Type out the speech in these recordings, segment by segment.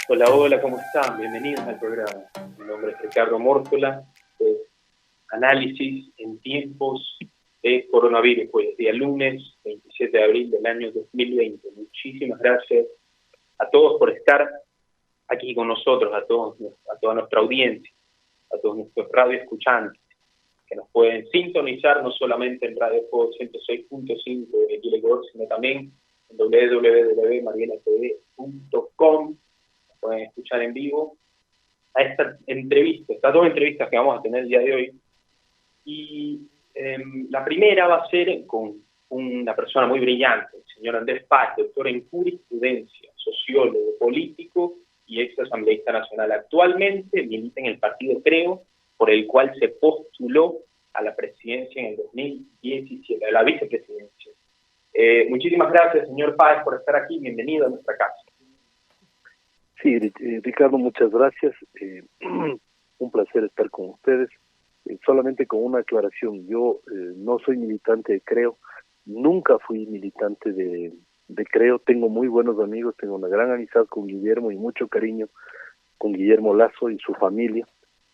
Hola, hola, ¿cómo están? Bienvenidos al programa. Mi nombre es Ricardo Mórtola, de Análisis en tiempos de coronavirus, pues día lunes 27 de abril del año 2020. Muchísimas gracias a todos por estar aquí con nosotros, a toda nuestra audiencia, a todos nuestros radioescuchantes, que nos pueden sintonizar no solamente en Radio Fuego 106.5 de Ecuador, sino también en www.marianatv.com. Pueden escuchar en vivo a estas dos entrevistas que vamos a tener el día de hoy. Y la primera va a ser con una persona muy brillante, el señor Andrés Páez, doctor en jurisprudencia, sociólogo, político y ex asambleísta nacional. Actualmente milita en el partido Creo, por el cual se postuló a la presidencia en el 2017, a la vicepresidencia. Muchísimas gracias, señor Páez, por estar aquí. Bienvenido a nuestra casa. Sí, Ricardo, muchas gracias. Un placer estar con ustedes. Solamente con una aclaración, yo no soy militante de Creo, nunca fui militante de Creo, tengo muy buenos amigos, tengo una gran amistad con Guillermo y mucho cariño con Guillermo Lasso y su familia.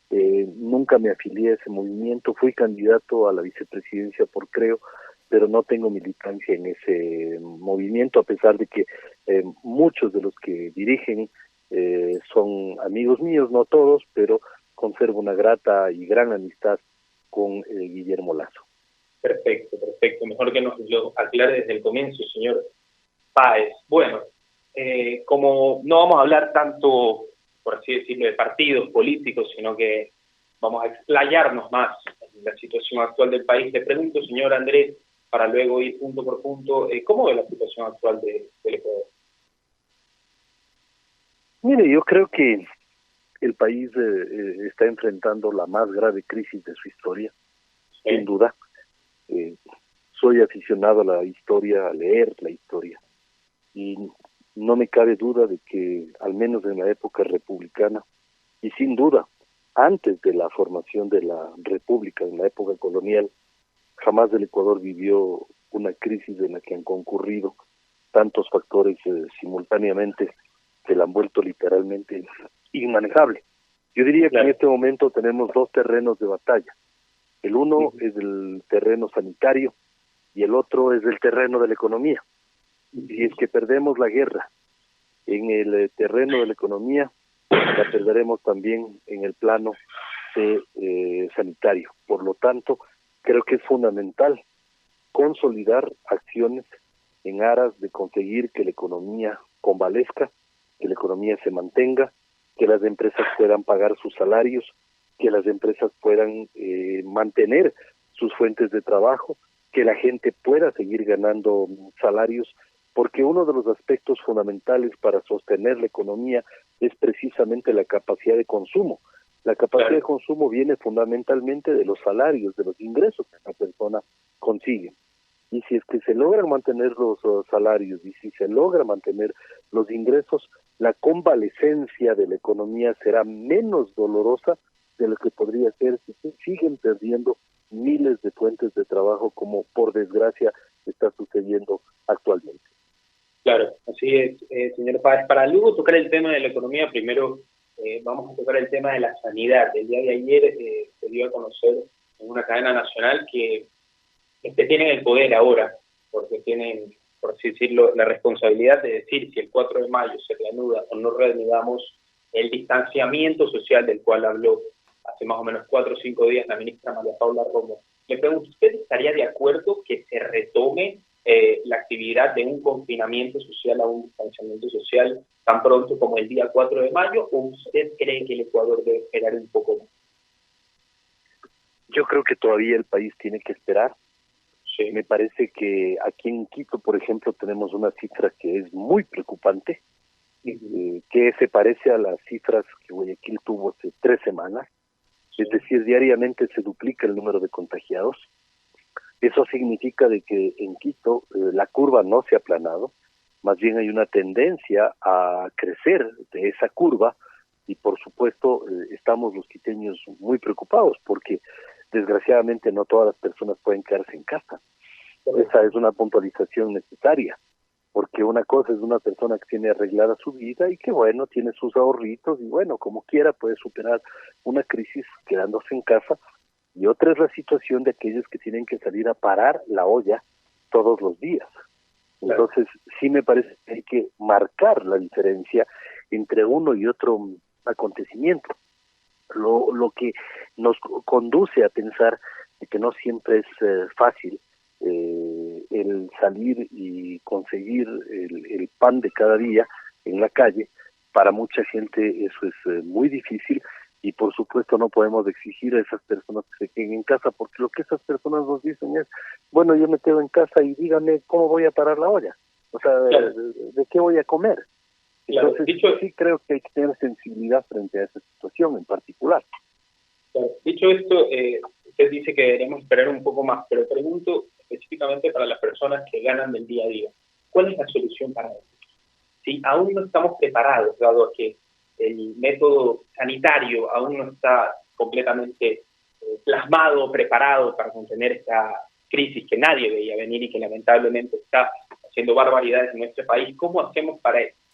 Nunca me afilié a ese movimiento, fui candidato a la vicepresidencia por Creo, pero no tengo militancia en ese movimiento, a pesar de que muchos de los que dirigen son amigos míos, no todos, pero conservo una grata y gran amistad con Guillermo Lasso. Perfecto. Mejor que nos lo aclare desde el comienzo, señor Páez. Bueno, como no vamos a hablar tanto, por así decirlo, de partidos políticos, sino que vamos a explayarnos más en la situación actual del país, le pregunto, señor Andrés, para luego ir punto por punto, ¿cómo ve la situación actual del Ecuador? Mire, yo creo que el país está enfrentando la más grave crisis de su historia, sin duda. Soy aficionado a la historia, a leer la historia, y no me cabe duda de que, al menos en la época republicana, y sin duda, antes de la formación de la República, en la época colonial, jamás el Ecuador vivió una crisis en la que han concurrido tantos factores simultáneamente que la han vuelto literalmente inmanejable. Yo diría que en este momento tenemos dos terrenos de batalla. El uno es el terreno sanitario y el otro es el terreno de la economía. Si es que perdemos la guerra en el terreno de la economía, la perderemos también en el plano de sanitario. Por lo tanto, creo que es fundamental consolidar acciones en aras de conseguir que la economía convalezca, que la economía se mantenga, que las empresas puedan pagar sus salarios, que las empresas puedan mantener sus fuentes de trabajo, que la gente pueda seguir ganando salarios, porque uno de los aspectos fundamentales para sostener la economía es precisamente la capacidad de consumo. La capacidad de consumo viene fundamentalmente de los salarios, de los ingresos que la persona consigue. Y si es que se logran mantener los salarios y si se logra mantener los ingresos, la convalecencia de la economía será menos dolorosa de lo que podría ser si se siguen perdiendo miles de fuentes de trabajo, como por desgracia está sucediendo actualmente. Claro, así es, señor Páez. Para luego tocar el tema de la economía, primero vamos a tocar el tema de la sanidad. El día de ayer se dio a conocer en una cadena nacional que tienen el poder ahora, porque tienen, por así decirlo, la responsabilidad de decir si el 4 de mayo se reanuda o no reanudamos el distanciamiento social del cual habló hace más o menos 4 o 5 días la ministra María Paula Romo. Le pregunto, ¿usted estaría de acuerdo que se retome la actividad de un confinamiento social a un distanciamiento social tan pronto como el día 4 de mayo, o usted cree que el Ecuador debe esperar un poco más? Yo creo que todavía el país tiene que esperar. Sí. Me parece que aquí en Quito, por ejemplo, tenemos una cifra que es muy preocupante, que se parece a las cifras que Guayaquil tuvo hace 3 semanas. Sí. Es decir, diariamente se duplica el número de contagiados. Eso significa de que en Quito la curva no se ha aplanado, más bien hay una tendencia a crecer de esa curva, y por supuesto estamos los quiteños muy preocupados porque desgraciadamente no todas las personas pueden quedarse en casa. Esa es una puntualización necesaria. porque una cosa es una persona que tiene arreglada su vida y que bueno, tiene sus ahorritos y bueno, como quiera puede superar una crisis quedándose en casa, y otra es la situación de aquellos que tienen que salir a parar la olla todos los días. Entonces, sí me parece que hay que marcar la diferencia entre uno y otro acontecimiento. Lo que nos conduce a pensar de que no siempre es fácil el salir y conseguir el pan de cada día en la calle. Para mucha gente eso es muy difícil, y por supuesto no podemos exigir a esas personas que se queden en casa, porque lo que esas personas nos dicen es, bueno, yo me quedo en casa y dígame cómo voy a parar la olla, o sea, Claro. de qué voy a comer. Claro. Entonces sí creo que hay que tener sensibilidad frente a esa situación en particular. Claro. Dicho esto, usted dice que deberíamos esperar un poco más, pero pregunto específicamente para las personas que ganan del día a día, ¿cuál es la solución para eso? Si aún no estamos preparados, dado a que el método sanitario aún no está completamente plasmado, preparado para contener esta crisis que nadie veía venir y que lamentablemente está haciendo barbaridades en nuestro país, ¿cómo hacemos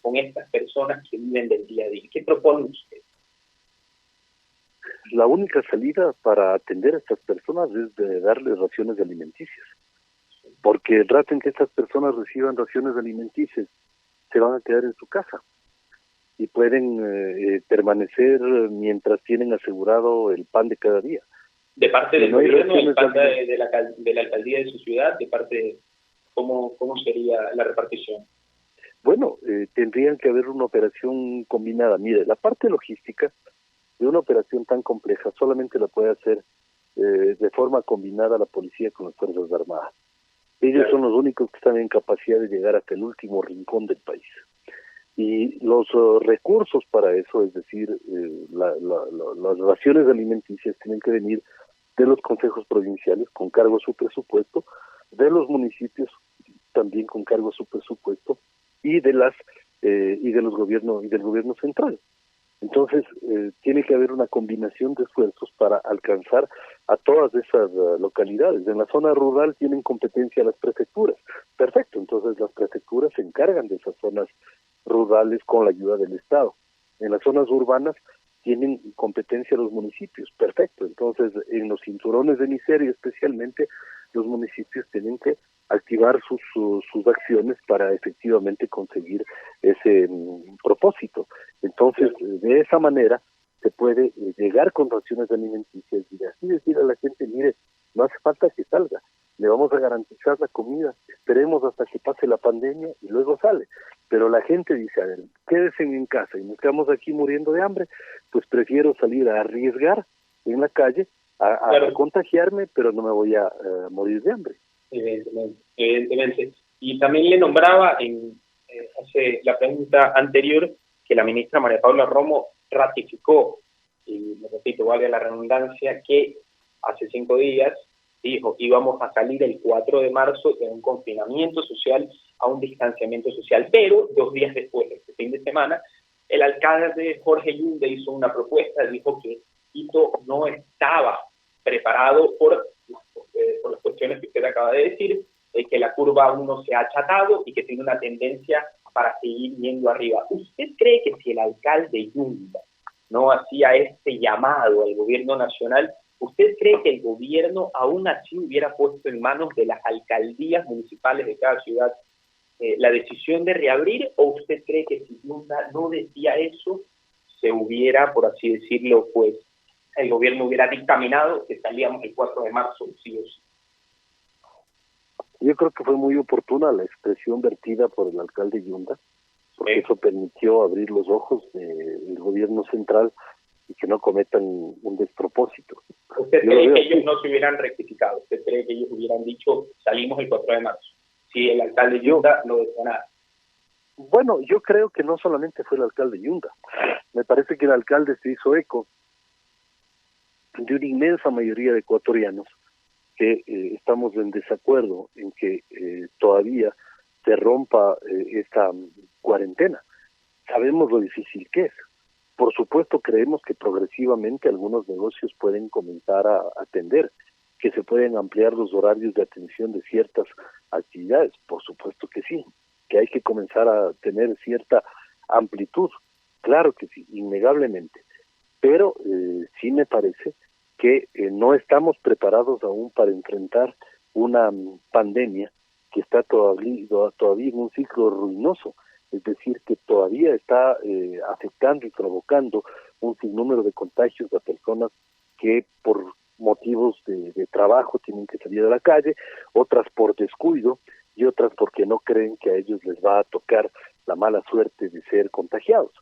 con estas personas que viven del día a día? ¿Qué propone usted? La única salida para atender a estas personas es de darles raciones alimenticias, porque el rato en que estas personas reciban raciones alimenticias se van a quedar en su casa y pueden permanecer mientras tienen asegurado el pan de cada día. ¿De parte del gobierno, de parte de la alcaldía de su ciudad, de parte de cómo sería la repartición? Bueno, tendrían que haber una operación combinada. Mire, la parte logística de una operación tan compleja solamente la puede hacer de forma combinada la policía con las Fuerzas Armadas. Ellos son los únicos que están en capacidad de llegar hasta el último rincón del país. Y los recursos para eso, es decir, las raciones alimenticias tienen que venir de los consejos provinciales con cargo a su presupuesto, de los municipios también con cargo a su presupuesto, y de del gobierno central. Entonces, tiene que haber una combinación de esfuerzos para alcanzar a todas esas localidades. En la zona rural tienen competencia las prefecturas. Perfecto, entonces las prefecturas se encargan de esas zonas rurales con la ayuda del Estado. En las zonas urbanas tienen competencia los municipios. Perfecto, entonces en los cinturones de miseria especialmente, los municipios tienen que activar sus acciones para efectivamente conseguir ese propósito. Entonces, de esa manera se puede llegar con raciones alimenticias y así decir a la gente, mire, no hace falta que salga, le vamos a garantizar la comida, esperemos hasta que pase la pandemia y luego sale. Pero la gente dice, a ver, quédense en casa y nos quedamos aquí muriendo de hambre, pues prefiero salir a arriesgar en la calle, a contagiarme, pero no me voy a morir de hambre. Evidentemente. Y también le nombraba hace la pregunta anterior que la ministra María Paula Romo ratificó, y me repito, valga la redundancia, que hace 5 días dijo íbamos a salir el 4 de marzo de un confinamiento social a un distanciamiento social, pero 2 días después, este fin de semana, el alcalde Jorge Yunde hizo una propuesta, dijo que Quito no estaba preparado por las cuestiones que usted acaba de decir, que la curva aún no se ha achatado y que tiene una tendencia para seguir yendo arriba. ¿Usted cree que si el alcalde Yunda no hacía este llamado al gobierno nacional, usted cree que el gobierno aún así hubiera puesto en manos de las alcaldías municipales de cada ciudad la decisión de reabrir, o usted cree que si Yunda no decía eso, se hubiera, por así decirlo, pues el gobierno hubiera dictaminado que salíamos el 4 de marzo, sí o sí? Yo creo que fue muy oportuna la expresión vertida por el alcalde Yunda, porque eso permitió abrir los ojos del gobierno central y que no cometan un despropósito. ¿Usted cree que ellos no se hubieran rectificado? ¿Usted cree que ellos hubieran dicho salimos el 4 de marzo? Si el alcalde Yunda no decía nada. Bueno, yo creo que no solamente fue el alcalde Yunda. Me parece que el alcalde se hizo eco de una inmensa mayoría de ecuatorianos que estamos en desacuerdo en que todavía se rompa esta cuarentena. Sabemos lo difícil que es. Por supuesto, creemos que progresivamente algunos negocios pueden comenzar a atender, que se pueden ampliar los horarios de atención de ciertas actividades. Por supuesto que sí. que hay que comenzar a tener cierta amplitud. Claro que sí, innegablemente. Pero sí me parece que no estamos preparados aún para enfrentar una pandemia que está todavía en un ciclo ruinoso, es decir, que todavía está afectando y provocando un sinnúmero de contagios a personas que por motivos de trabajo tienen que salir a la calle, otras por descuido y otras porque no creen que a ellos les va a tocar la mala suerte de ser contagiados.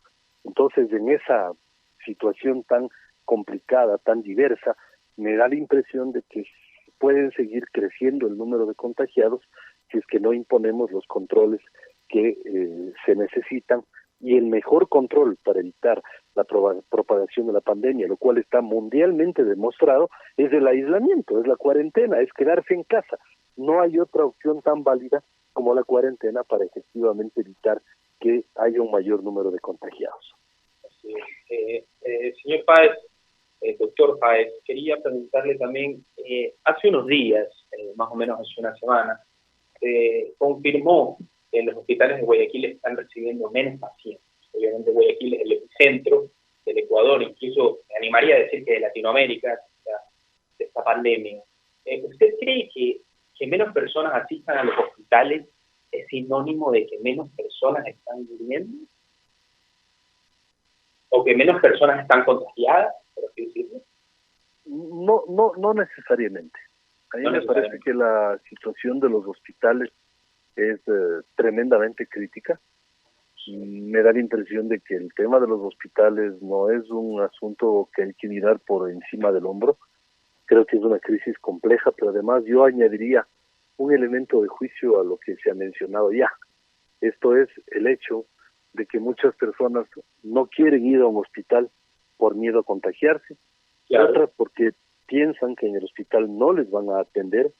Entonces, en esa situación tan complicada, tan diversa, me da la impresión de que pueden seguir creciendo el número de contagiados si es que no imponemos los controles que se necesitan, y el mejor control para evitar la propagación de la pandemia, lo cual está mundialmente demostrado, es el aislamiento, es la cuarentena, es quedarse en casa. No hay otra opción tan válida como la cuarentena para efectivamente evitar que haya un mayor número de contagiados. Así es. Señor Páez, doctor Páez, quería preguntarle también, hace unos días, más o menos hace una semana, confirmó que en los hospitales de Guayaquil están recibiendo menos pacientes. Obviamente Guayaquil es el epicentro del Ecuador, incluso me animaría a decir que de Latinoamérica, de esta pandemia. ¿Usted cree que menos personas asistan a los hospitales es sinónimo de que menos personas están muriendo? ¿O que menos personas están contagiadas, por así decirlo? No necesariamente. A mí me parece que la situación de los hospitales es tremendamente crítica. Me da la impresión de que el tema de los hospitales no es un asunto que hay que mirar por encima del hombro. Creo que es una crisis compleja, pero además yo añadiría un elemento de juicio a lo que se ha mencionado ya. Esto es el hecho de que muchas personas no quieren ir a un hospital por miedo a contagiarse, claro. Otras porque piensan que en el hospital no les van a atender,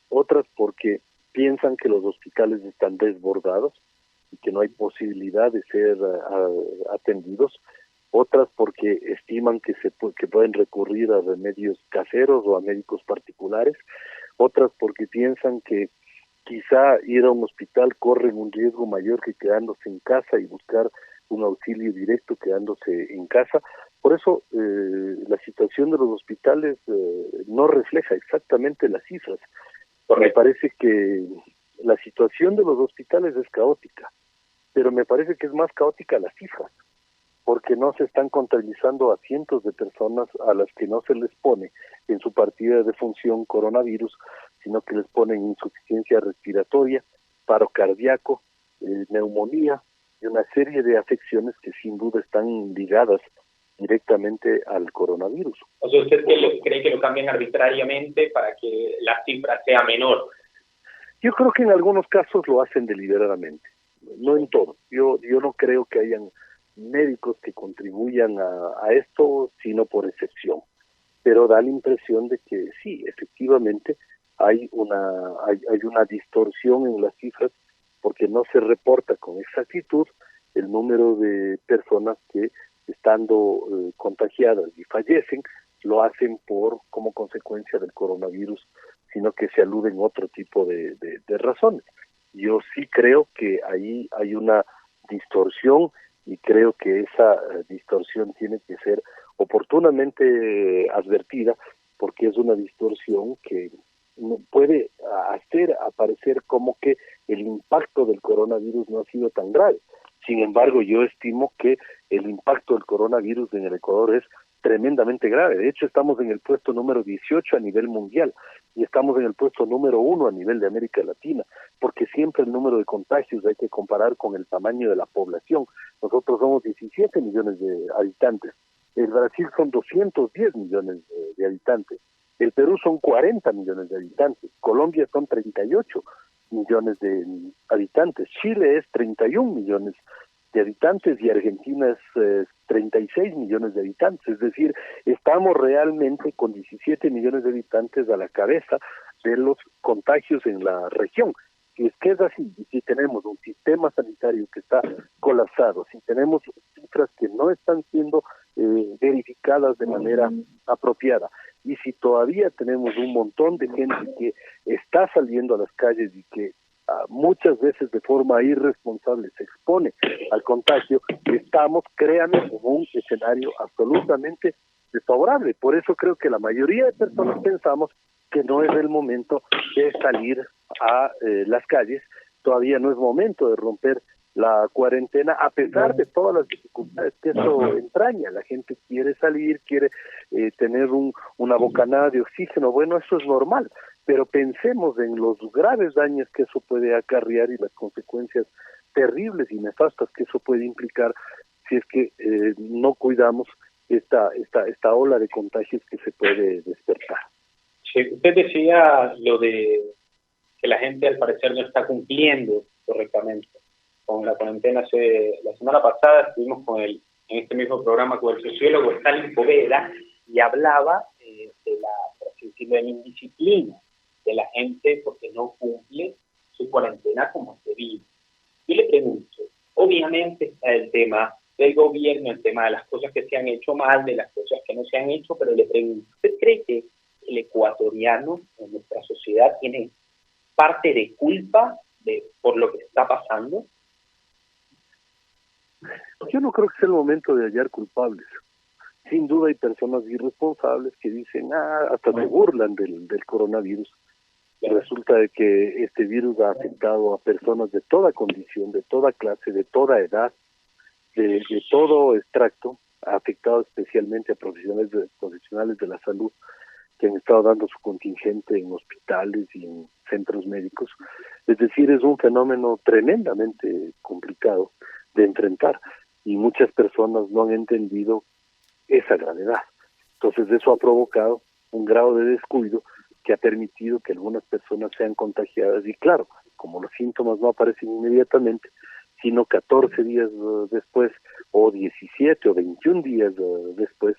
otras porque piensan que los hospitales están desbordados y que no hay posibilidad de ser atendidos, otras porque estiman que pueden recurrir a remedios caseros o a médicos particulares, otras porque piensan que quizá ir a un hospital corren un riesgo mayor que quedándose en casa y buscar un auxilio directo quedándose en casa. Por eso la situación de los hospitales no refleja exactamente las cifras. Me parece que la situación de los hospitales es caótica, pero me parece que es más caótica la cifra, porque no se están contabilizando a cientos de personas a las que no se les pone en su partida de función coronavirus, sino que les ponen insuficiencia respiratoria, paro cardíaco, neumonía y una serie de afecciones que sin duda están ligadas directamente al coronavirus. O sea, ¿usted cree que lo cambian arbitrariamente para que la cifra sea menor? Yo creo que en algunos casos lo hacen deliberadamente, no en todo. Yo no creo que hayan médicos que contribuyan a esto, sino por excepción. Pero da la impresión de que sí, efectivamente, hay una distorsión en las cifras porque no se reporta con exactitud el número de personas que, estando contagiadas y fallecen, lo hacen como consecuencia del coronavirus, sino que se aluden otro tipo de razones. Yo sí creo que ahí hay una distorsión y creo que esa distorsión tiene que ser oportunamente advertida, porque es una distorsión que puede hacer aparecer como que el impacto del coronavirus no ha sido tan grave. Sin embargo, yo estimo que el impacto del coronavirus en el Ecuador es tremendamente grave. De hecho, estamos en el puesto número 18 a nivel mundial y estamos en el puesto número 1 a nivel de América Latina, porque siempre el número de contagios hay que comparar con el tamaño de la población. Nosotros somos 17 millones de habitantes. El Brasil son 210 millones de habitantes. El Perú son 40 millones de habitantes. Colombia son 38 millones de habitantes. Chile es 31 millones de habitantes y Argentina es 36 millones de habitantes. Es decir, estamos realmente con 17 millones de habitantes a la cabeza de los contagios en la región. Si es que es así, y si tenemos un sistema sanitario que está colapsado, si tenemos cifras que no están siendo verificadas de manera apropiada, y si todavía tenemos un montón de gente que está saliendo a las calles y que muchas veces de forma irresponsable se expone al contagio, estamos, créanme, en un escenario absolutamente desfavorable. Por eso creo que la mayoría de personas pensamos que no es el momento de salir a las calles, todavía no es momento de romper la cuarentena, a pesar de todas las dificultades que eso entraña. La gente quiere salir, quiere tener una bocanada de oxígeno, bueno, eso es normal, pero pensemos en los graves daños que eso puede acarrear y las consecuencias terribles y nefastas que eso puede implicar si es que no cuidamos esta ola de contagios que se puede despertar. Sí, usted decía lo de que la gente al parecer no está cumpliendo correctamente con la cuarentena. La semana pasada estuvimos en este mismo programa con el sociólogo Stalin Poveda y hablaba de la, por así decirlo, de la indisciplina de la gente porque no cumple su cuarentena como es debido. Yo le pregunto, obviamente está el tema del gobierno, el tema de las cosas que se han hecho mal, de las cosas que no se han hecho, pero le pregunto, ¿usted cree que el ecuatoriano en nuestra sociedad tiene parte de culpa por lo que está pasando? Yo no creo que sea el momento de hallar culpables. Sin duda hay personas irresponsables que dicen, hasta se burlan del coronavirus. Resulta de que este virus ha afectado a personas de toda condición, de toda clase, de toda edad, de todo extracto, ha afectado especialmente a profesionales de la salud que han estado dando su contingente en hospitales y en centros médicos. Es decir, es un fenómeno tremendamente complicado de enfrentar y muchas personas no han entendido esa gravedad. Entonces eso ha provocado un grado de descuido que ha permitido que algunas personas sean contagiadas y claro, como los síntomas no aparecen inmediatamente, sino 14 días después o 17 o 21 días después,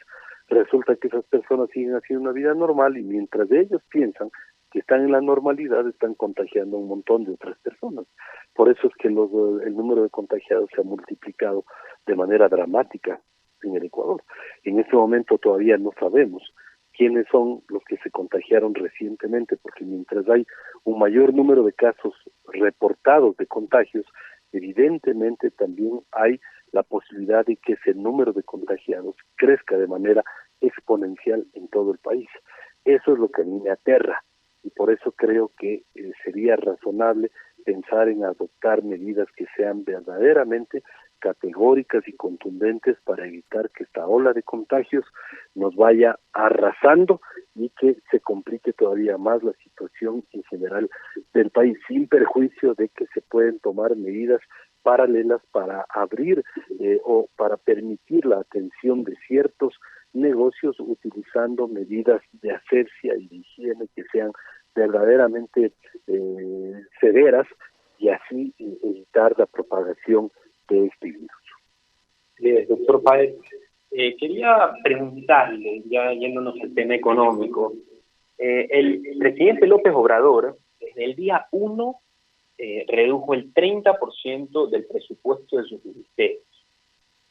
resulta que esas personas siguen haciendo una vida normal y mientras ellos piensan que están en la normalidad, están contagiando a un montón de otras personas. Por eso es que el número de contagiados se ha multiplicado de manera dramática en el Ecuador. En este momento todavía no sabemos quiénes son los que se contagiaron recientemente, porque mientras hay un mayor número de casos reportados de contagios, evidentemente también hay la posibilidad de que ese número de contagiados crezca de manera exponencial en todo el país. Eso es lo que a mí me aterra y por eso creo que sería razonable pensar en adoptar medidas que sean verdaderamente categóricas y contundentes para evitar que esta ola de contagios nos vaya arrasando y que se complique todavía más la situación en general del país, sin perjuicio de que se pueden tomar medidas paralelas para abrir o para permitir la atención de ciertos negocios utilizando medidas de asepsia y de higiene que sean verdaderamente severas y así evitar la propagación de este virus. Doctor Páez, quería preguntarle, ya yéndonos al tema económico, el presidente López Obrador, desde el día 1, redujo el 30% del presupuesto de sus ministerios.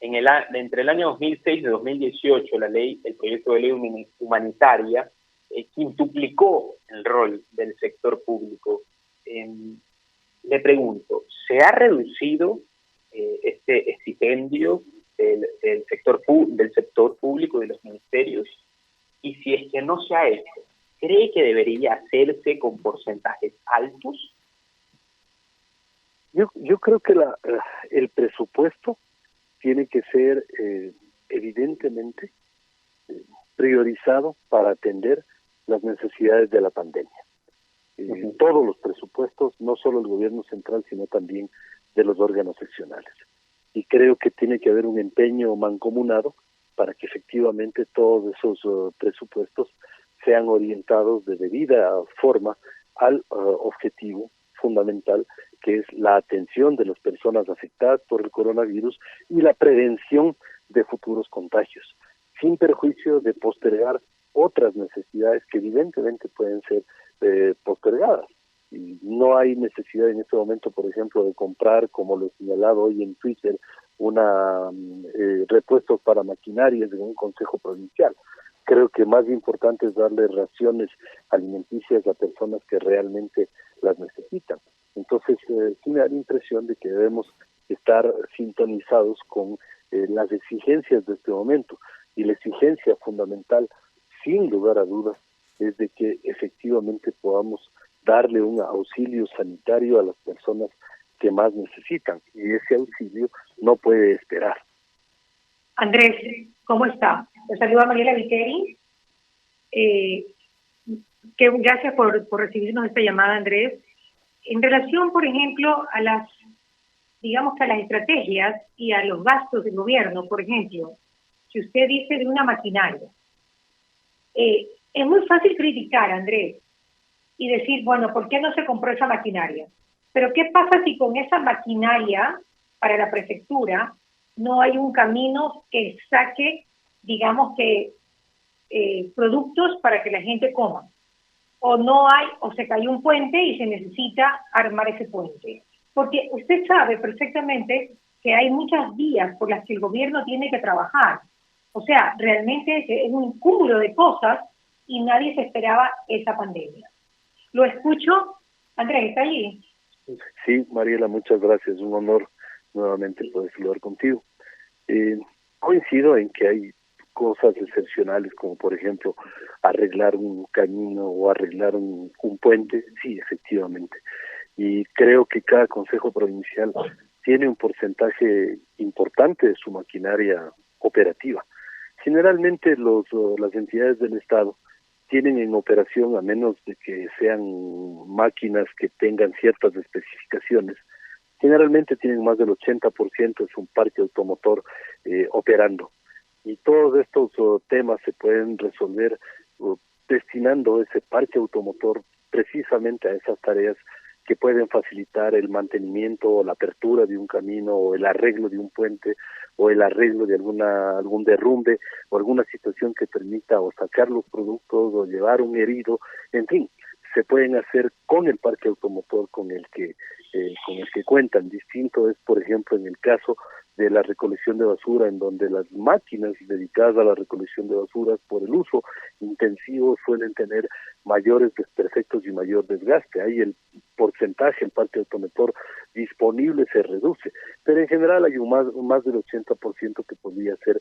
Entre el año 2006 y 2018, el proyecto de ley humanitaria, quintuplicó el rol del sector público. Le pregunto, ¿se ha reducido este estipendio del sector público, de los ministerios? Y si es que no se ha hecho, ¿cree que debería hacerse con porcentajes altos? Yo creo que el presupuesto tiene que ser evidentemente priorizado para atender las necesidades de la pandemia. Todos los presupuestos, no solo el gobierno central, sino también de los órganos seccionales. Y creo que tiene que haber un empeño mancomunado para que efectivamente todos esos presupuestos sean orientados de debida forma al objetivo fundamental, que es la atención de las personas afectadas por el coronavirus y la prevención de futuros contagios, sin perjuicio de postergar otras necesidades que evidentemente pueden ser postergadas. Y no hay necesidad en este momento, por ejemplo, de comprar, como lo he señalado hoy en Twitter, repuestos para maquinarias en un consejo provincial. Creo que más importante es darle raciones alimenticias a personas que realmente las necesitan. Entonces, sí me da la impresión de que debemos estar sintonizados con las exigencias de este momento. Y la exigencia fundamental, sin lugar a dudas, es de que efectivamente podamos darle un auxilio sanitario a las personas que más necesitan. Y ese auxilio no puede esperar. Andrés, ¿cómo está? Te saluda Mariela Viteri. Gracias por recibirnos esta llamada, Andrés. En relación, por ejemplo, a las estrategias y a los gastos del gobierno, por ejemplo, si usted dice de una maquinaria, es muy fácil criticar, Andrés, y decir, bueno, ¿por qué no se compró esa maquinaria? Pero ¿qué pasa si con esa maquinaria para la prefectura no hay un camino que saque, productos para que la gente coma? O no hay, o se cayó un puente y se necesita armar ese puente. Porque usted sabe perfectamente que hay muchas vías por las que el gobierno tiene que trabajar. O sea, realmente es un cúmulo de cosas y nadie se esperaba esa pandemia. ¿Lo escucho? Andrés, ¿está allí? Sí, Mariela, muchas gracias. Un honor nuevamente poder saludar contigo. Coincido en que hay cosas excepcionales, como por ejemplo arreglar un camino o arreglar un puente. Sí, efectivamente. Y creo que cada consejo provincial tiene un porcentaje importante de su maquinaria operativa. Generalmente las entidades del Estado tienen en operación, a menos de que sean máquinas que tengan ciertas especificaciones, generalmente tienen más del 80% de su parque automotor operando. Y todos estos temas se pueden resolver destinando ese parque automotor precisamente a esas tareas que pueden facilitar el mantenimiento o la apertura de un camino o el arreglo de un puente o el arreglo de algún derrumbe o alguna situación que permita o sacar los productos o llevar un herido. En fin, se pueden hacer con el parque automotor con el que cuentan. Distinto es, por ejemplo, en el caso de la recolección de basura, en donde las máquinas dedicadas a la recolección de basuras por el uso intensivo suelen tener mayores desperfectos y mayor desgaste. Ahí el porcentaje, el parque automotor disponible se reduce, pero en general hay más del 80% que podría ser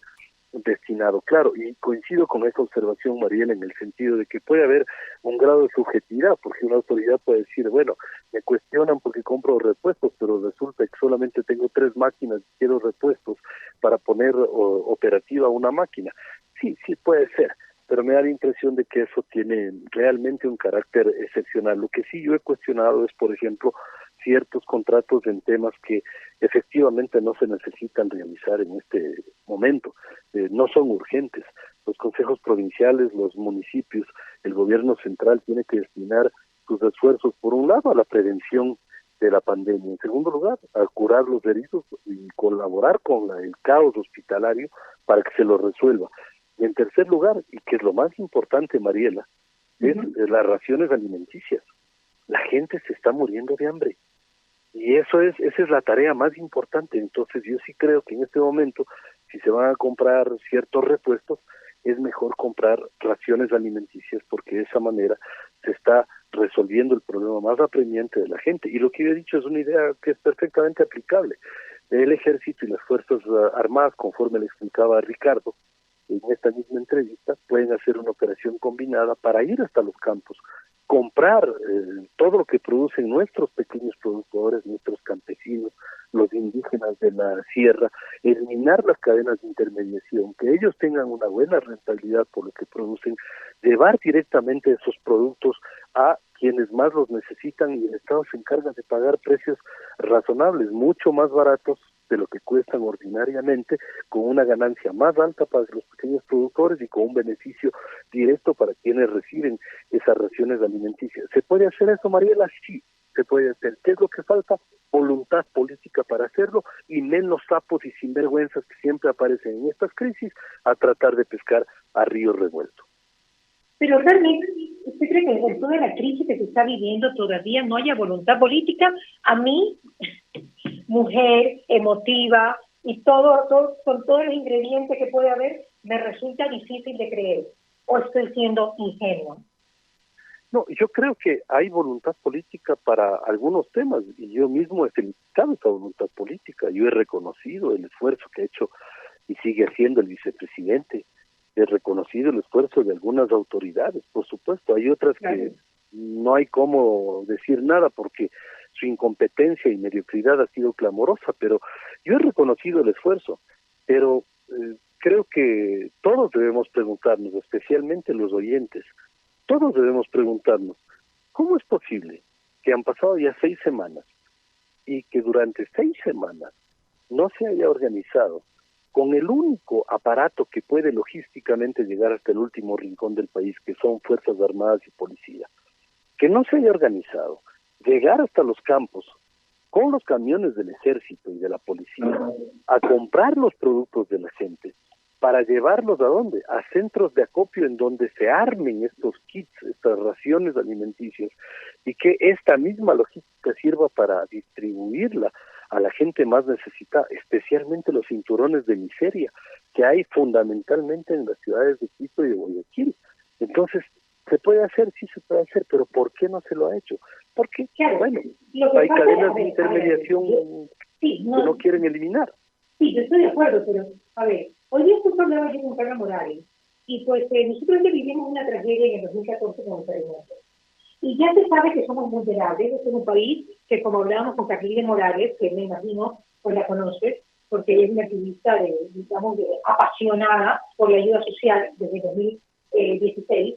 destinado. Claro, y coincido con esta observación, Mariela, en el sentido de que puede haber un grado de subjetividad, porque una autoridad puede decir, bueno, me cuestionan porque compro repuestos, pero resulta que solamente tengo 3 máquinas y quiero repuestos para poner operativa una máquina. Sí puede ser, pero me da la impresión de que eso tiene realmente un carácter excepcional. Lo que sí yo he cuestionado es, por ejemplo, ciertos contratos en temas que efectivamente no se necesitan realizar en este momento, no son urgentes. Los consejos provinciales, los municipios, el gobierno central tiene que destinar sus esfuerzos, por un lado, a la prevención de la pandemia, en segundo lugar, a curar los heridos y colaborar con el caos hospitalario para que se lo resuelva. Y en tercer lugar, y que es lo más importante, Mariela, es las raciones alimenticias. La gente se está muriendo de hambre. Y esa es la tarea más importante. Entonces yo sí creo que en este momento, si se van a comprar ciertos repuestos, es mejor comprar raciones alimenticias, porque de esa manera se está resolviendo el problema más apremiante de la gente. Y lo que yo he dicho es una idea que es perfectamente aplicable. El ejército y las fuerzas armadas, conforme le explicaba a Ricardo en esta misma entrevista, pueden hacer una operación combinada para ir hasta los campos, comprar todo lo que producen nuestros pequeños productores, nuestros campesinos, los indígenas de la sierra, eliminar las cadenas de intermediación, que ellos tengan una buena rentabilidad por lo que producen, llevar directamente esos productos a quienes más los necesitan, y el Estado se encarga de pagar precios razonables, mucho más baratos de lo que cuestan ordinariamente, con una ganancia más alta para los pequeños productores y con un beneficio directo para quienes reciben esas raciones alimenticias. ¿Se puede hacer eso, Mariela? Sí, se puede hacer. ¿Qué es lo que falta? Voluntad política para hacerlo y menos sapos y sinvergüenzas que siempre aparecen en estas crisis a tratar de pescar a río revuelto. Pero realmente, ¿usted cree que en toda la crisis que se está viviendo todavía no haya voluntad política? A mí, mujer, emotiva, y con todos los ingredientes que puede haber, me resulta difícil de creer. ¿O estoy siendo ingenua? No, yo creo que hay voluntad política para algunos temas y yo mismo he felicitado esa voluntad política. Yo he reconocido el esfuerzo que ha hecho y sigue haciendo el vicepresidente. He reconocido el esfuerzo de algunas autoridades, por supuesto. Hay otras que no hay cómo decir nada porque su incompetencia y mediocridad ha sido clamorosa, pero yo he reconocido el esfuerzo. Pero creo que todos debemos preguntarnos, especialmente los oyentes, todos debemos preguntarnos, ¿cómo es posible que han pasado ya 6 semanas y que durante 6 semanas no se haya organizado con el único aparato que puede logísticamente llegar hasta el último rincón del país, que son Fuerzas Armadas y Policía, que no se haya organizado, llegar hasta los campos con los camiones del ejército y de la policía a comprar los productos de la gente, para llevarlos ¿a dónde? A centros de acopio en donde se armen estos kits, estas raciones alimenticias, y que esta misma logística sirva para distribuirla a la gente más necesitada, especialmente los cinturones de miseria que hay fundamentalmente en las ciudades de Quito y de Guayaquil. Entonces, ¿se puede hacer? Sí se puede hacer, pero ¿por qué no se lo ha hecho? Porque, claro, bueno, hay cadenas de intermediación que no quieren eliminar. Sí, yo estoy de acuerdo, pero, a ver, hoy día estoy hablando yo con Carla Morales, y pues nosotros ya vivimos una tragedia en el 2014 con el terremoto. Y ya se sabe que somos vulnerables, es un país que, como hablábamos con Carlile Morales, que me imagino, pues la conoces, porque ella es una activista, apasionada por la ayuda social desde 2016,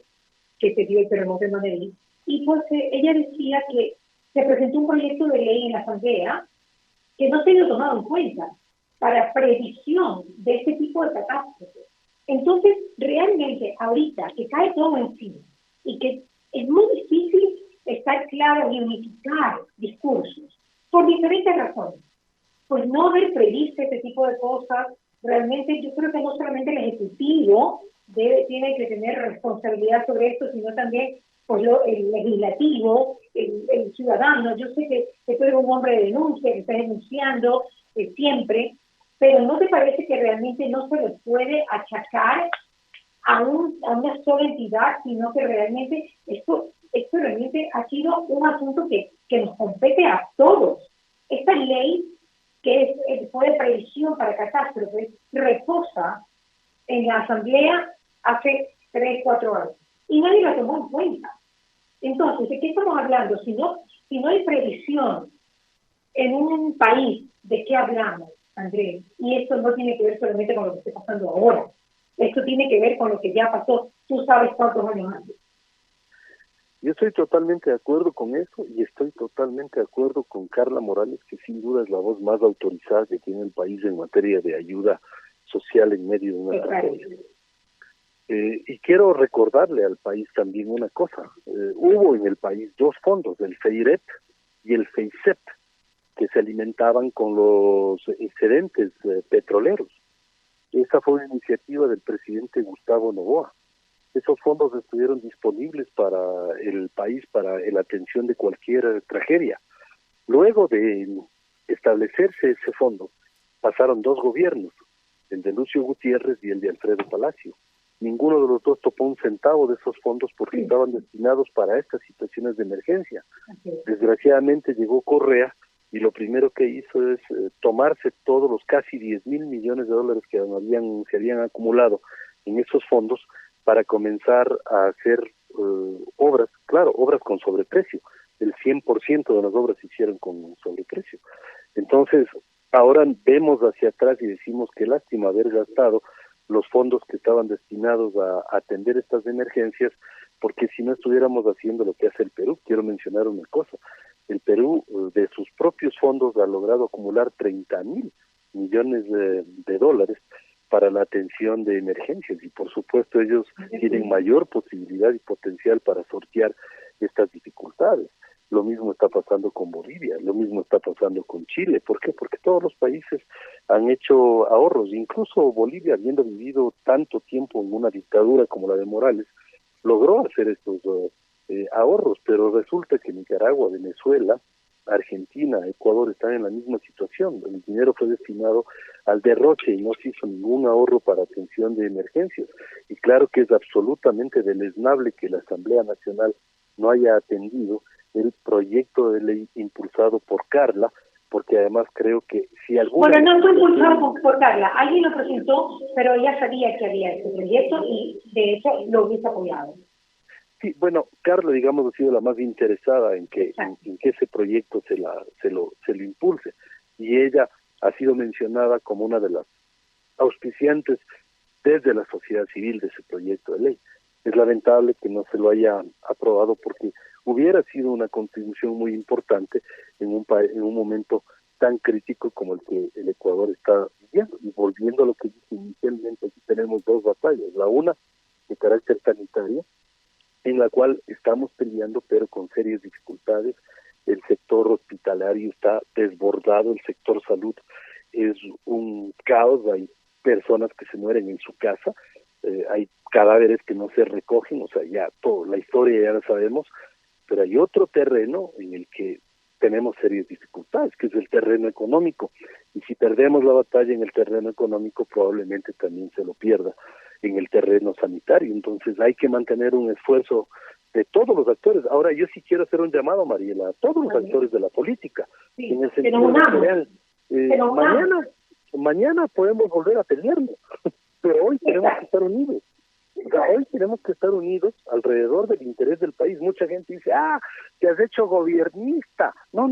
que se dio el terremoto en Madrid, y pues ella decía que se presentó un proyecto de ley en la Asamblea que no se había tomado en cuenta para previsión de este tipo de catástrofes. Entonces, realmente, ahorita que cae todo encima y que es muy difícil estar claro y unificar discursos por diferentes razones, pues no haber previsto este tipo de cosas, realmente yo creo que no solamente el Ejecutivo tiene que tener responsabilidad sobre esto, sino también pues el legislativo, el ciudadano. Yo sé que tú eres un hombre de denuncia, que estás denunciando siempre, pero ¿no te parece que realmente no se le puede achacar a una sola entidad, sino que realmente esto realmente ha sido un asunto que nos compete a todos? Esta ley, que fue de previsión para catástrofes, reposa en la Asamblea hace 3, 4 años y nadie la tomó en cuenta. Entonces, ¿de qué estamos hablando? Si no hay previsión en un país, ¿de qué hablamos, Andrés? Y esto no tiene que ver solamente con lo que está pasando ahora. Esto tiene que ver con lo que ya pasó, tú sabes cuántos años antes. Yo estoy totalmente de acuerdo con eso y estoy totalmente de acuerdo con Carla Morales, que sin duda es la voz más autorizada que tiene el país en materia de ayuda social en medio de una tragedia. Y quiero recordarle al país también una cosa. Hubo en el país 2 fondos, el FEIREP y el FEICEP, que se alimentaban con los excedentes petroleros. Esa fue una iniciativa del presidente Gustavo Noboa. Esos fondos estuvieron disponibles para el país, para la atención de cualquier tragedia. Luego de establecerse ese fondo, pasaron 2 gobiernos, el de Lucio Gutiérrez y el de Alfredo Palacio. Ninguno de los dos topó un centavo de esos fondos porque estaban destinados para estas situaciones de emergencia. Desgraciadamente llegó Correa y lo primero que hizo es tomarse todos los casi 10,000 millones de dólares que se habían acumulado en esos fondos para comenzar a hacer obras, claro, obras con sobreprecio. El 100% de las obras se hicieron con sobreprecio. Entonces, ahora vemos hacia atrás y decimos que lástima haber gastado los fondos que estaban destinados a atender estas emergencias, porque si no estuviéramos haciendo lo que hace el Perú. Quiero mencionar una cosa: el Perú de sus propios fondos ha logrado acumular 30,000 millones de dólares para la atención de emergencias, y por supuesto ellos tienen mayor posibilidad y potencial para sortear estas dificultades. Lo mismo está pasando con Bolivia, lo mismo está pasando con Chile. ¿Por qué? Porque todos los países han hecho ahorros, incluso Bolivia, habiendo vivido tanto tiempo en una dictadura como la de Morales, logró hacer estos ahorros, pero resulta que Nicaragua, Venezuela, Argentina, Ecuador están en la misma situación. El dinero fue destinado al derroche y no se hizo ningún ahorro para atención de emergencias. Y claro que es absolutamente deleznable que la Asamblea Nacional no haya atendido el proyecto de ley impulsado por Carla, porque además creo que si alguna... Bueno, no fue impulsado por Carla, alguien lo presentó, pero ella sabía que había este proyecto y de hecho lo hubiese apoyado. Sí, bueno, Carla, digamos, ha sido la más interesada en que ese proyecto se lo impulse, y ella ha sido mencionada como una de las auspiciantes desde la sociedad civil de ese proyecto de ley. Es lamentable que no se lo haya aprobado porque hubiera sido una contribución muy importante en un momento tan crítico como el que el Ecuador está viviendo. Y volviendo a lo que dije inicialmente, aquí tenemos dos batallas, la una de carácter sanitario, en la cual estamos peleando pero con serias dificultades. El sector hospitalario está desbordado, el sector salud es un caos, hay personas que se mueren en su casa, hay cadáveres que no se recogen, o sea, ya todo, la historia ya la sabemos, pero hay otro terreno en el que tenemos serias dificultades, que es el terreno económico, y si perdemos la batalla en el terreno económico, probablemente también se lo pierda en el terreno sanitario. Entonces hay que mantener un esfuerzo de todos los actores. Ahora yo sí quiero hacer un llamado, Mariela, a todos los actores de la política, sí, en el sentido de que vean, mañana podemos volver a pelearnos, pero hoy tenemos que estar unidos. O sea, hoy tenemos que estar unidos alrededor del interés del país. Mucha gente dice, te has hecho gobiernista. No.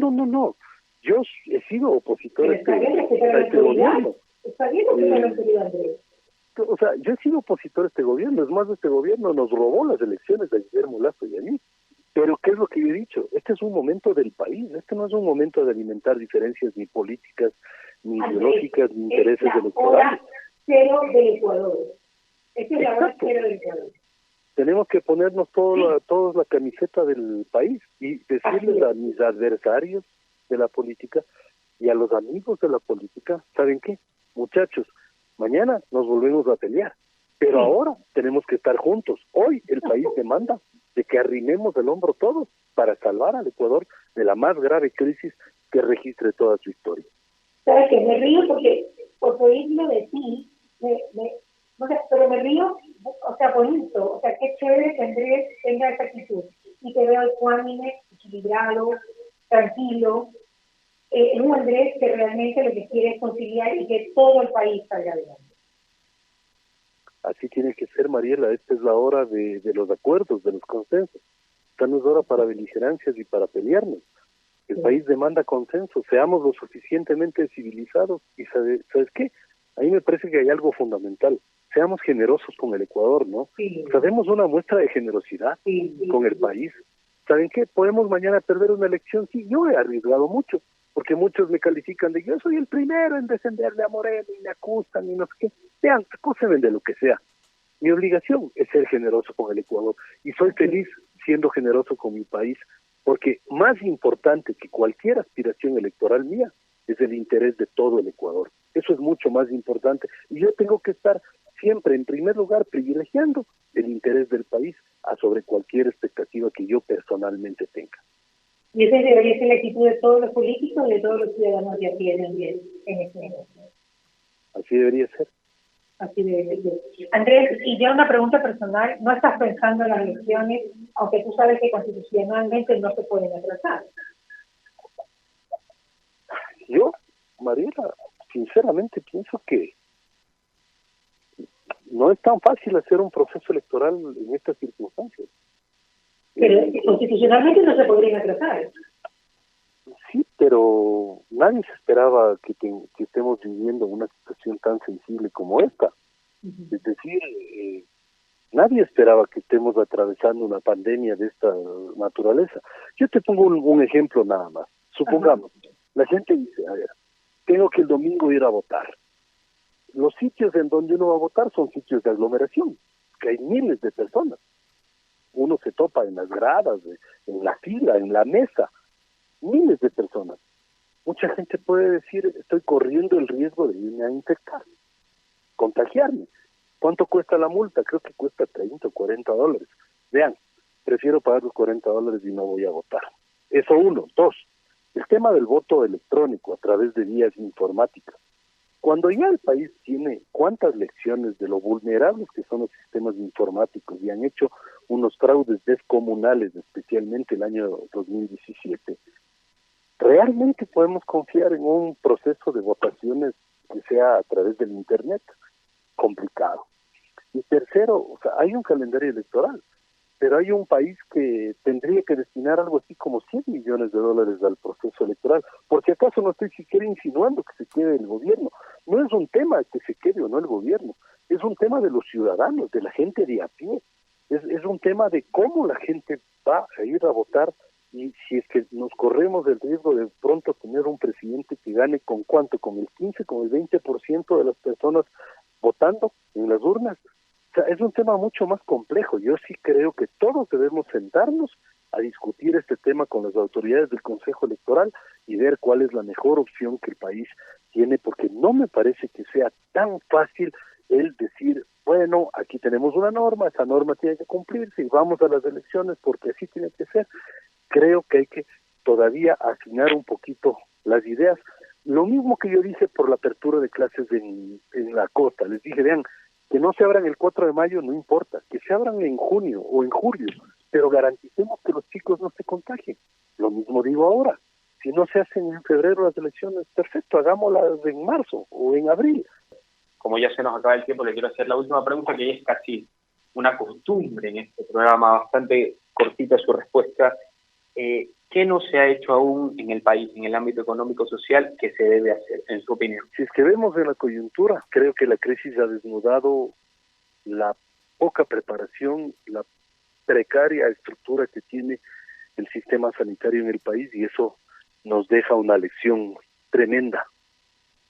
Yo he sido opositor a este gobierno. O sea, yo he sido opositor a este gobierno. Es más, este gobierno nos robó las elecciones de Guillermo Lazo y a mí. Pero ¿qué es lo que yo he dicho? Este es un momento del país. Este no es un momento de alimentar diferencias ni políticas, ni ideológicas, ni intereses electorales. Cero del Ecuador. Esta es la hora cero del Ecuador. Tenemos que ponernos todos la camiseta del país y decirles a mis adversarios de la política y a los amigos de la política, ¿saben qué? Muchachos, mañana nos volvemos a pelear, pero ahora tenemos que estar juntos. Hoy el país demanda de que arrimemos el hombro todos para salvar al Ecuador de la más grave crisis que registre toda su historia. ¿Sabes qué? Me río porque por oírlo de ti, pero me río, o sea, bonito, o sea, qué chévere que Andrés tenga esa actitud y te veo ecuánime, equilibrado, tranquilo, un Andrés que realmente lo que quiere es conciliar y que todo el país salga adelante. Así tiene que ser, Mariela. Esta es la hora de los acuerdos, de los consensos. Esta no es hora para beligerancias y para pelearnos. El país demanda consenso. Seamos lo suficientemente civilizados y ¿sabes qué? Ahí me parece que hay algo fundamental. Seamos generosos con el Ecuador, ¿no? Sí. O sea, demos una muestra de generosidad con el país. ¿Saben qué? ¿Podemos mañana perder una elección? Sí, yo he arriesgado mucho, porque muchos me califican de yo soy el primero en defenderle a Moreno y me acusan y no sé qué. Vean, acúsenme de lo que sea. Mi obligación es ser generoso con el Ecuador y soy feliz siendo generoso con mi país, porque más importante que cualquier aspiración electoral mía es el interés de todo el Ecuador. Eso es mucho más importante y yo tengo que estar siempre, en primer lugar, privilegiando el interés del país sobre cualquier expectativa que yo personalmente tenga. Y esa debería ser la actitud de todos los políticos y de todos los ciudadanos que atienden bien en este momento. Así debería ser. Así debería ser. Andrés, y ya una pregunta personal, ¿no estás pensando en las elecciones, aunque tú sabes que constitucionalmente no se pueden atrasar? Yo, Mariela, sinceramente pienso que no es tan fácil hacer un proceso electoral en estas circunstancias. Pero constitucionalmente no se podrían atrasar. Sí, pero nadie se esperaba que estemos viviendo una situación tan sensible como esta. Es decir, nadie esperaba que estemos atravesando una pandemia de esta naturaleza. Yo te pongo un ejemplo nada más. Supongamos, la gente dice, a ver, tengo que el domingo ir a votar. Los sitios en donde uno va a votar son sitios de aglomeración, que hay miles de personas. Uno se topa en las gradas, en la fila, en la mesa, miles de personas. Mucha gente puede decir, estoy corriendo el riesgo de irme a infectar, contagiarme. ¿Cuánto cuesta la multa? Creo que cuesta 30 o 40 dólares. Vean, prefiero pagar los 40 dólares y no voy a votar. Eso uno. Dos, el tema del voto electrónico a través de vías informáticas. Cuando ya el país tiene cuántas lecciones de lo vulnerables que son los sistemas informáticos y han hecho unos fraudes descomunales, especialmente el año 2017, ¿realmente podemos confiar en un proceso de votaciones que sea a través del Internet? Complicado. Y tercero, o sea, hay un calendario electoral, pero hay un país que tendría que destinar algo así como $100 millones al proceso electoral. Por si acaso no estoy siquiera insinuando que se quede el gobierno. No es un tema que se quede o no el gobierno, es un tema de los ciudadanos, de la gente de a pie. Es un tema de cómo la gente va a ir a votar, y si es que nos corremos el riesgo de pronto tener un presidente que gane con cuánto, con el 15, con el 20% de las personas votando en las urnas. O sea, es un tema mucho más complejo. Yo sí creo que todos debemos sentarnos a discutir este tema con las autoridades del Consejo Electoral y ver cuál es la mejor opción que el país tiene, porque no me parece que sea tan fácil el decir, bueno, aquí tenemos una norma, esa norma tiene que cumplirse y vamos a las elecciones porque así tiene que ser. Creo que hay que todavía afinar un poquito las ideas. Lo mismo que yo dije por la apertura de clases en la costa. Les dije, vean, que no se abran el 4 de mayo no importa, que se abran en junio o en julio, pero garanticemos que los chicos no se contagien. Lo mismo digo ahora. Si no se hacen en febrero las elecciones, perfecto, hagámoslas en marzo o en abril. Como ya se nos acaba el tiempo, le quiero hacer la última pregunta, que es casi una costumbre en este programa, bastante cortita su respuesta. ¿Qué no se ha hecho aún en el país, en el ámbito económico-social, que se debe hacer, en su opinión? Si es que vemos en la coyuntura, creo que la crisis ha desnudado la poca preparación, la precaria estructura que tiene el sistema sanitario en el país, y eso nos deja una lección tremenda.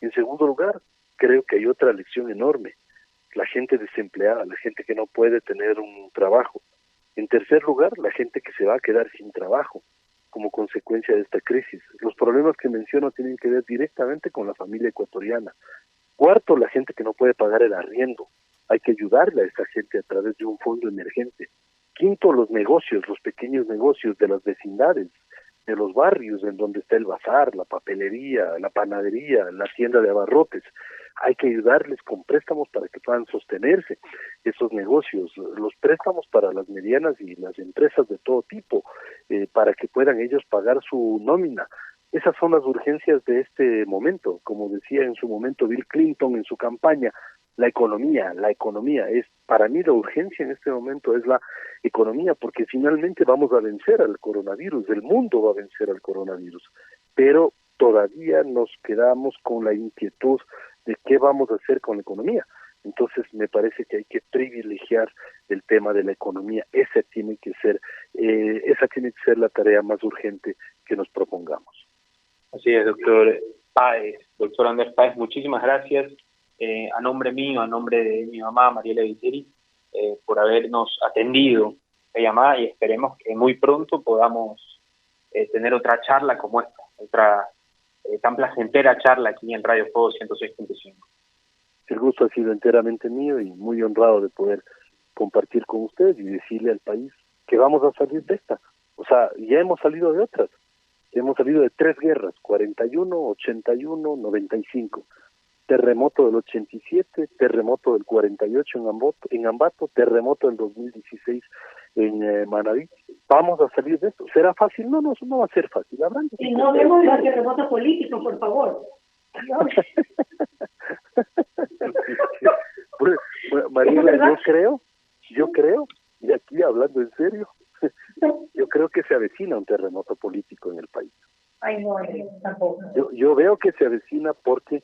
En segundo lugar, creo que hay otra lección enorme: la gente desempleada, la gente que no puede tener un trabajo. En tercer lugar, la gente que se va a quedar sin trabajo como consecuencia de esta crisis. Los problemas que menciono tienen que ver directamente con la familia ecuatoriana. Cuarto, la gente que no puede pagar el arriendo. Hay que ayudarle a esa gente a través de un fondo emergente. Quinto, los negocios, los pequeños negocios de las vecindades, de los barrios en donde está el bazar, la papelería, la panadería, la tienda de abarrotes. Hay que ayudarles con préstamos para que puedan sostenerse esos negocios, los préstamos para las medianas y las empresas de todo tipo, para que puedan ellos pagar su nómina. Esas son las urgencias de este momento. Como decía en su momento Bill Clinton en su campaña, la economía es, para mí la urgencia en este momento es la economía, porque finalmente vamos a vencer al coronavirus, el mundo va a vencer al coronavirus, pero todavía nos quedamos con la inquietud de qué vamos a hacer con la economía. Entonces me parece que hay que privilegiar el tema de la economía. Esa tiene que ser la tarea más urgente que nos propongamos. Así es, doctor Páez, doctor Ander Páez, muchísimas gracias, a nombre mío, a nombre de mi mamá, Mariela Viteri, por habernos atendido la llamada, y esperemos que muy pronto podamos tener otra charla como esta, otra tan placentera charla aquí en Radio Fuego 106.5. El gusto ha sido enteramente mío y muy honrado de poder compartir con ustedes y decirle al país que vamos a salir de esta. O sea, ya hemos salido de otras. Hemos salido de 3 guerras, 41, 81, 95. Terremoto del 87, terremoto del 48 en Ambato, terremoto del 2016 en Manabí. Vamos a salir de esto. ¿Será fácil? No, eso no va a ser fácil. Y no hablemos de los terremotos políticos, por favor. Mariela, yo creo, y aquí hablando en serio, yo creo que se avecina un terremoto político en el país. Ay, no, tampoco. Yo veo que se avecina porque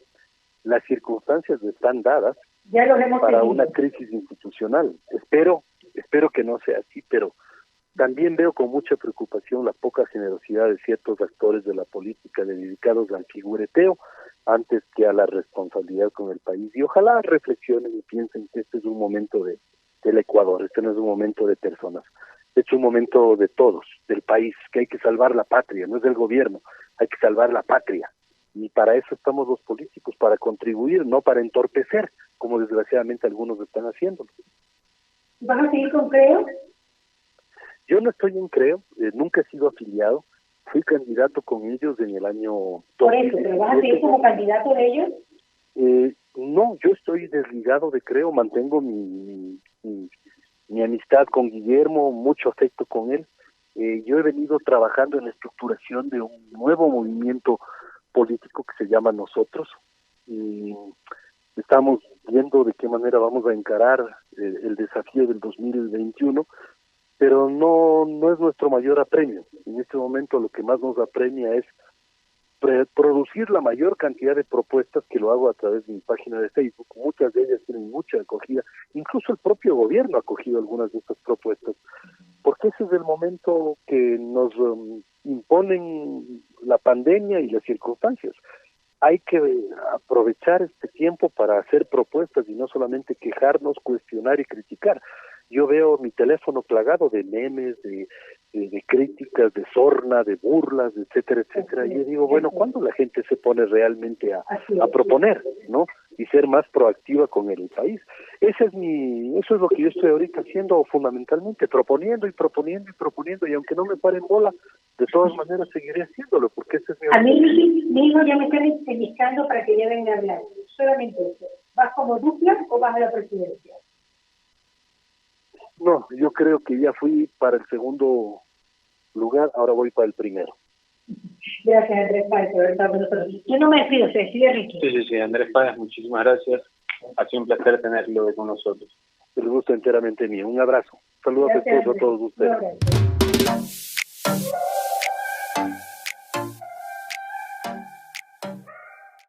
las circunstancias están dadas para una crisis institucional. Espero que no sea así, pero también veo con mucha preocupación la poca generosidad de ciertos actores de la política dedicados al figureteo antes que a la responsabilidad con el país. Y ojalá reflexionen y piensen que este es un momento del Ecuador, este no es un momento de personas, es un momento de todos, del país, que hay que salvar la patria, no es del gobierno, hay que salvar la patria. Y para eso estamos los políticos, para contribuir, no para entorpecer, como desgraciadamente algunos están haciendo. ¿Van a seguir con Creo? Yo no estoy en Creo, nunca he sido afiliado, fui candidato con ellos en el año... Por eso, ¿pero vas a seguir como candidato de ellos? No, yo estoy desligado de Creo, mantengo mi amistad con Guillermo, mucho afecto con él. Yo he venido trabajando en la estructuración de un nuevo movimiento político que se llama Nosotros, y estamos viendo de qué manera vamos a encarar el desafío del 2021, pero no es nuestro mayor apremio. En este momento lo que más nos apremia es producir la mayor cantidad de propuestas, que lo hago a través de mi página de Facebook. Muchas de ellas tienen mucha acogida, incluso el propio gobierno ha acogido algunas de estas propuestas, porque ese es el momento que nos imponen la pandemia y las circunstancias. Hay que aprovechar este tiempo para hacer propuestas y no solamente quejarnos, cuestionar y criticar. Yo veo mi teléfono plagado de memes, de críticas, de sorna, de burlas, etcétera, etcétera. Y yo digo, bueno, ¿cuándo la gente se pone realmente a proponer, ¿no? Y ser más proactiva con el país. Eso es lo que yo estoy ahorita haciendo fundamentalmente, proponiendo y proponiendo y proponiendo, y aunque no me paren bola, de todas maneras seguiré haciéndolo, porque ese es mi... A mí mi hijo ya me está enlistando para que ya venga a hablar. Solamente eso. ¿Vas como dupla o vas a la presidencia? No, yo creo que ya fui para el segundo lugar, ahora voy para el primero. Gracias, Andrés Páez, por estar con nosotros. Yo no me despido, se despide Ricky. Sí, Andrés Páez, muchísimas gracias. Ha sido un placer tenerlo con nosotros. El gusto enteramente mío. Un abrazo. Saludos a todos ustedes.